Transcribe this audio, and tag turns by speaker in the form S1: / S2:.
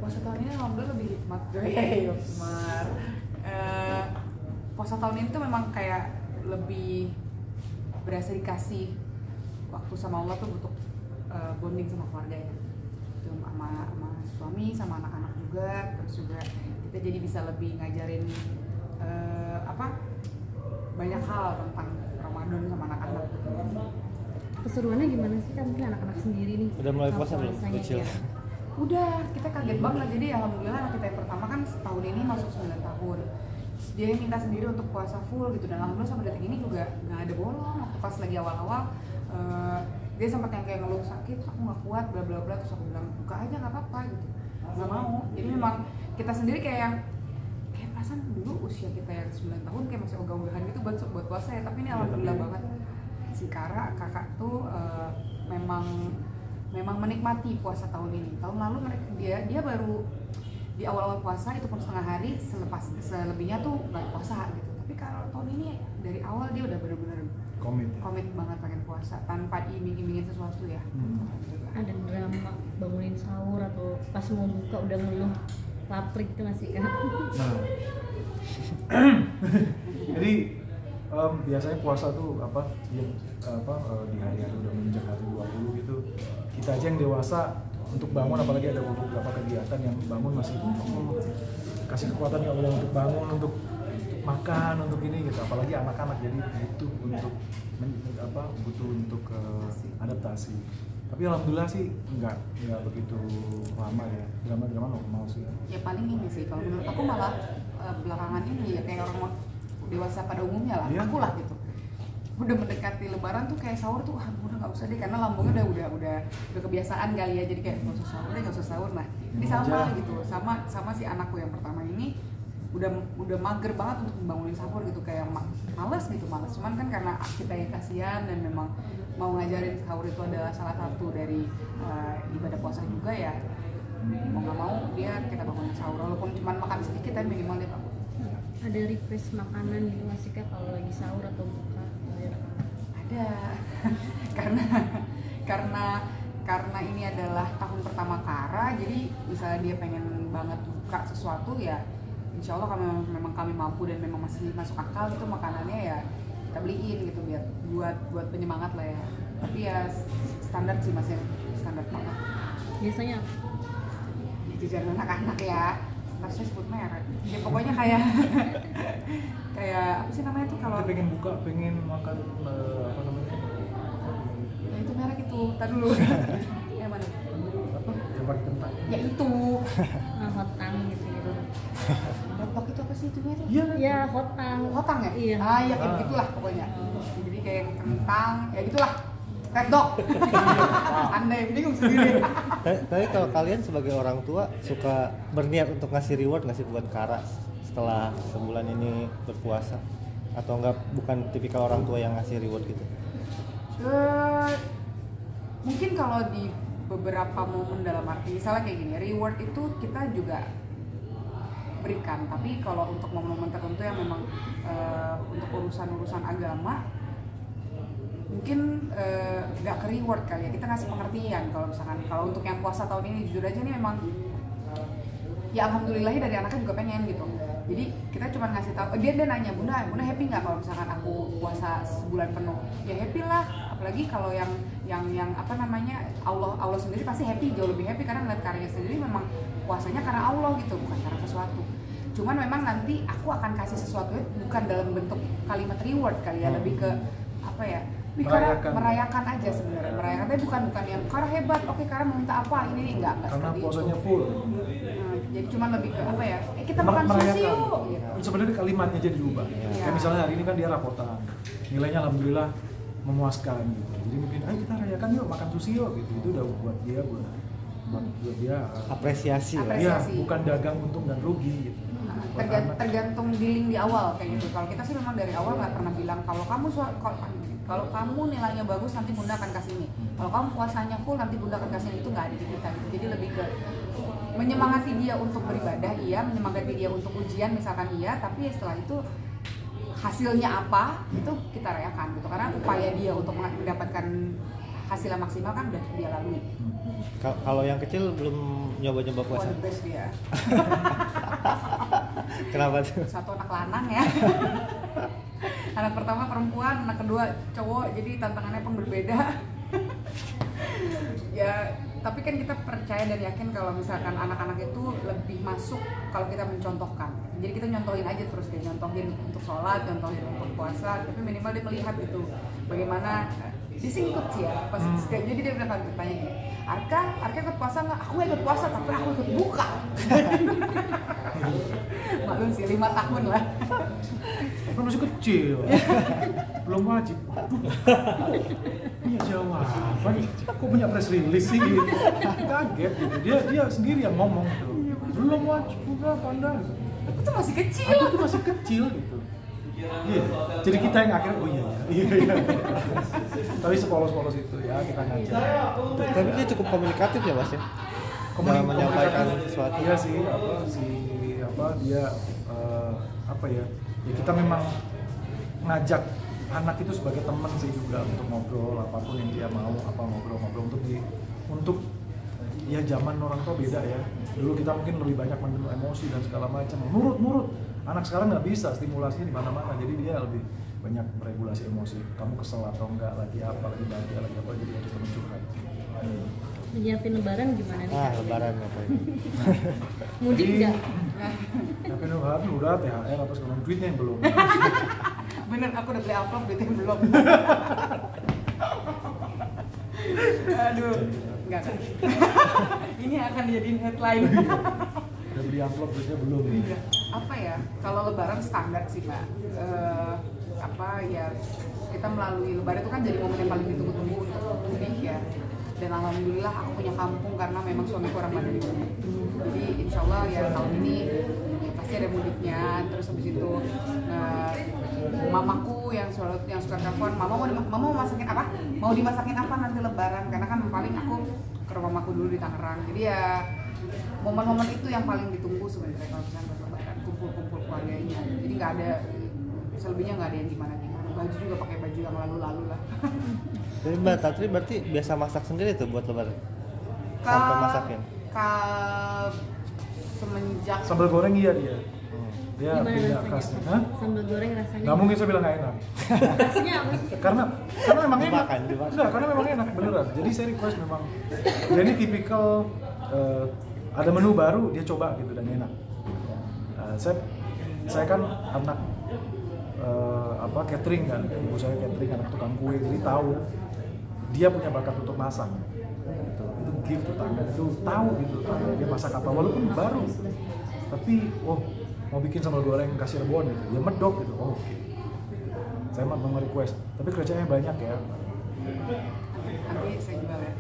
S1: puasa tahun ini alhamdulillah lebih hikmat Mar. Puasa tahun ini tuh memang kayak lebih berasa dikasih waktu sama Allah tuh untuk bonding sama keluarga ya, itu sama suami, sama anak-anak juga. Terus juga kita jadi bisa lebih ngajarin banyak hal tentang Ramadan sama anak-anak.
S2: Keseruannya gimana sih, kan mungkin anak-anak sendiri nih
S3: Udah mulai puasa belum? Kecil.
S1: Udah, kita kaget banget. Jadi alhamdulillah anak kita yang pertama kan setahun ini masuk 9 tahun. Dia yang minta sendiri untuk puasa full gitu, dan alhamdulillah sampai detik ini juga nggak ada bolong. Waktu pas lagi awal-awal dia sempat yang kayak ngeluh sakit, aku nggak kuat bla bla bla, terus aku bilang buka aja nggak apa-apa gitu, nggak mau. Jadi memang kita sendiri kayak perasaan dulu usia kita yang 9 tahun kayak masih ogah-ogahan gitu buat puasa ya, tapi ini alhamdulillah banget. Si Kara, kakak tuh memang menikmati puasa tahun ini. Tahun lalu dia baru di awal-awal puasa itu pun setengah hari, selebihnya tuh nggak puasa gitu. Tapi kalau tahun ini dari awal dia udah benar-benar komit banget pengen puasa tanpa diiming-imingin sesuatu ya.
S2: Ada drama bangunin sahur atau pas mau buka udah ngeluh lapar gitu masih kan?
S4: Nah, jadi biasanya puasa tuh di hari-hari udah menjelang hari 20 gitu, kita aja yang dewasa untuk bangun, apalagi ada beberapa kegiatan yang bangun masih kasih kekuatan ya Allah untuk bangun, untuk makan, untuk ini gitu, apalagi anak-anak jadi butuh untuk adaptasi. Tapi alhamdulillah sih nggak begitu lama ya, drama normal sih.
S1: Ya paling ini sih kalau menurut aku malah belakangan ini ya kayak orang dewasa pada umumnya lah, aku lah gitu. Udah mendekati lebaran tuh kayak sahur tuh udah nggak usah deh, karena lambungnya udah kebiasaan kali ya, jadi kayak nggak usah sahur. Nah ini sama gitu, sama si anakku yang pertama ini udah mager banget untuk membangunin sahur gitu, kayak males. Cuman kan karena kita yang kasihan dan memang mau ngajarin sahur itu adalah salah satu dari ibadah puasa juga ya, mau nggak mau kita bangunin sahur walaupun cuma makan sedikit tapi minimal dia bangun.
S2: Ada request makanan gitu masih kayak kalau lagi sahur atau buka?
S1: Ada. karena ini adalah tahun pertama Kara, jadi misalnya dia pengen banget buka sesuatu ya, insya Allah kami mampu dan memang masih masuk akal gitu makanannya ya kita beliin gitu biar buat penyemangat lah ya. Tapi ya standar sih, masih standar banget.
S2: Biasanya
S1: jajanan anak-anak ya, ntar saya sebut merek ya, pokoknya kayak apa sih namanya tuh kalau
S4: pengen makan apa namanya
S1: ya itu merek itu, tar dulu yang mana
S4: yang pakai kentang
S1: ya itu
S2: hotang gitu.
S1: hotdog itu apa sih itunya tuh?
S2: Iya hotang
S1: ya?
S2: Iya.
S1: Ya kayak begitulah pokoknya. Jadi kayak kentang ya gitulah, red dog. Anda yang bingung sendiri.
S3: Tapi kalau kalian sebagai orang tua suka berniat untuk ngasih reward nggak sih buat Kara setelah sebulan ini berpuasa? Atau bukan tipikal orang tua yang ngasih reward gitu?
S1: Mungkin kalau di beberapa momen, dalam arti misalnya kayak gini, reward itu kita juga berikan, tapi kalau untuk momen-momen tertentu yang memang untuk urusan agama mungkin nggak ke reward kali ya, kita ngasih pengertian. Kalau untuk yang puasa tahun ini jujur aja nih memang ya alhamdulillahnya dari anaknya juga pengen gitu, jadi kita cuma ngasih tahu. Dia nanya, bunda happy nggak kalau misalkan aku puasa sebulan penuh? Ya happy lah, apalagi kalau yang apa namanya Allah sendiri pasti happy, jauh lebih happy karena ngeliat karyanya sendiri memang puasanya karena Allah gitu, bukan karena sesuatu. Cuman memang nanti aku akan kasih sesuatu bukan dalam bentuk kalimat reward kali ya, lebih ke apa ya, merayakan aja sebenarnya. Merayakan tapi bukan yang Kara hebat, oke Kara mau minta apa, ini enggak
S4: karena
S1: seperti
S4: puasanya
S1: itu.
S4: full.
S1: Jadi cuman lebih ke apa ya, kita makan sushi yuk gitu.
S4: Sebenarnya kalimatnya jadi diubah. Kayak misalnya hari ini kan dia rapotan, nilainya alhamdulillah memuaskan gitu. Jadi mungkin ayo kita rayakan yuk, makan sushi yuk gitu. Itu udah buat dia
S3: apresiasi.
S4: Ya, bukan dagang untung dan rugi gitu.
S1: Tergantung dealing di awal kayak gitu. Kalau kita sih memang dari awal nggak pernah bilang kalau kamu nilainya bagus nanti bunda akan kasih ini, kalau kamu puasanya full nanti bunda akan kasih ini, itu nggak ada di kita gitu. Jadi lebih ke menyemangati dia untuk beribadah, iya, menyemangati dia untuk ujian misalkan, iya, tapi setelah itu hasilnya apa itu kita rayakan gitu, karena upaya dia untuk mendapatkan hasilnya maksimal kan udah dia lalui.
S3: Kalau yang kecil belum nyoba-nyoba
S1: Wah,
S3: puasa.
S1: the best dia.
S3: Kenapa tuh?
S1: Satu anak lanang ya. Anak pertama perempuan, anak kedua cowok, jadi tantangannya pun berbeda. Ya, tapi kan kita percaya dan yakin kalau misalkan anak-anak itu lebih masuk kalau kita mencontohkan. Jadi kita nyontohin aja terus deh, nyontohin untuk sholat, nyontohin untuk puasa, tapi minimal dia melihat gitu bagaimana dia sih ikut sih ya, pas setiap jadi dia bilang tanya gini, Arka ikut puasa nggak? Aku nggak ikut puasa, tapi aku ikut buka. Maklum sih, 5 tahun lah.
S4: Kan masih kecil, belum wajib. Punya jawaban, kok punya press release sih gitu. Kaget gitu, dia sendiri yang ngomong gitu. Belum wajib berapa Anda?
S1: Aku tuh masih kecil.
S4: Aku tuh masih kecil gitu. Iya, jadi kita yang akhirnya iya. Tapi sepolos-polos itu ya kita ngajar.
S3: Tapi dia cukup komunikatif ya Mas ya? Dalam menyampaikan sesuatu.
S4: Iya sih, dia apa ya? Ya kita memang ngajak anak itu sebagai teman sih juga untuk ngobrol apapun yang dia mau, ngobrol untuk ya zaman orang tua beda ya. Dulu kita mungkin lebih banyak mendem emosi dan segala macam. Nurut. Anak sekarang nggak bisa, stimulasinya di mana-mana. Jadi dia lebih banyak meregulasi emosi. Kamu kesel atau enggak, lagi apa, lagi bahagia, lagi apa, jadi kita mencurhat.
S2: Menyiapin lebaran gimana nih?
S3: Lebaran apa ini?
S2: Mudik nggak?
S4: Tapi lebaran udah THR apa sekarang duitnya yang belum.
S1: Bener, aku udah beli amplop, duitnya belum. Aduh, enggak kan. Ini akan dijadiin headline.
S4: Udah beli amplop duitnya belum.
S1: Iya. Apa ya? Kalau lebaran standar sih, Mbak. Kita melalui lebaran itu kan jadi momen yang paling ditunggu-tunggu untuk mudik ya. Dan alhamdulillah aku punya kampung karena memang suamiku orang Baduy. Jadi insya Allah ya tahun ini pasti ada mudiknya. Terus habis itu mamaku yang suka telepon, mama mau masakin apa? Mau dimasakin apa nanti lebaran? Karena kan paling aku ke rumah mamaku dulu di Tangerang. Jadi ya momen-momen itu yang paling ditunggu sebenarnya kalau misalnya lebaran, kumpul-kumpul keluarganya. Jadi nggak ada, selebihnya nggak ada yang gimana-gimana. Baju juga pakai baju yang lalu-lalu lah.
S3: Jadi Mbak Tatri berarti biasa masak sendiri tuh buat lebaran? Sampai masakin?
S1: Semenjak
S4: Sambal goreng iya dia. Dia
S2: Gimana
S4: punya
S2: rasanya?
S4: khasnya. Hah?
S2: Sambal goreng rasanya?
S4: Nggak mungkin saya bilang nggak enak.
S2: Rasanya apa sih?
S4: karena memang enak.
S3: Dimakan.
S4: Enggak, karena memang enak beneran. Jadi saya request memang. Dia ini tipikal ada menu baru dia coba gitu dan enak. Saya kan anak catering kan, ibu saya catering, anak tukang kue, jadi tahu dia punya bakat untuk masak. Gitu. Itu gift tetangga itu tahu gitu dia masak apa walaupun baru. Tapi mau bikin sambal goreng kasih rebon gitu, ya medok gitu. Oke. Saya mau request, tapi kerjanya banyak ya.
S1: nanti saya jual ya.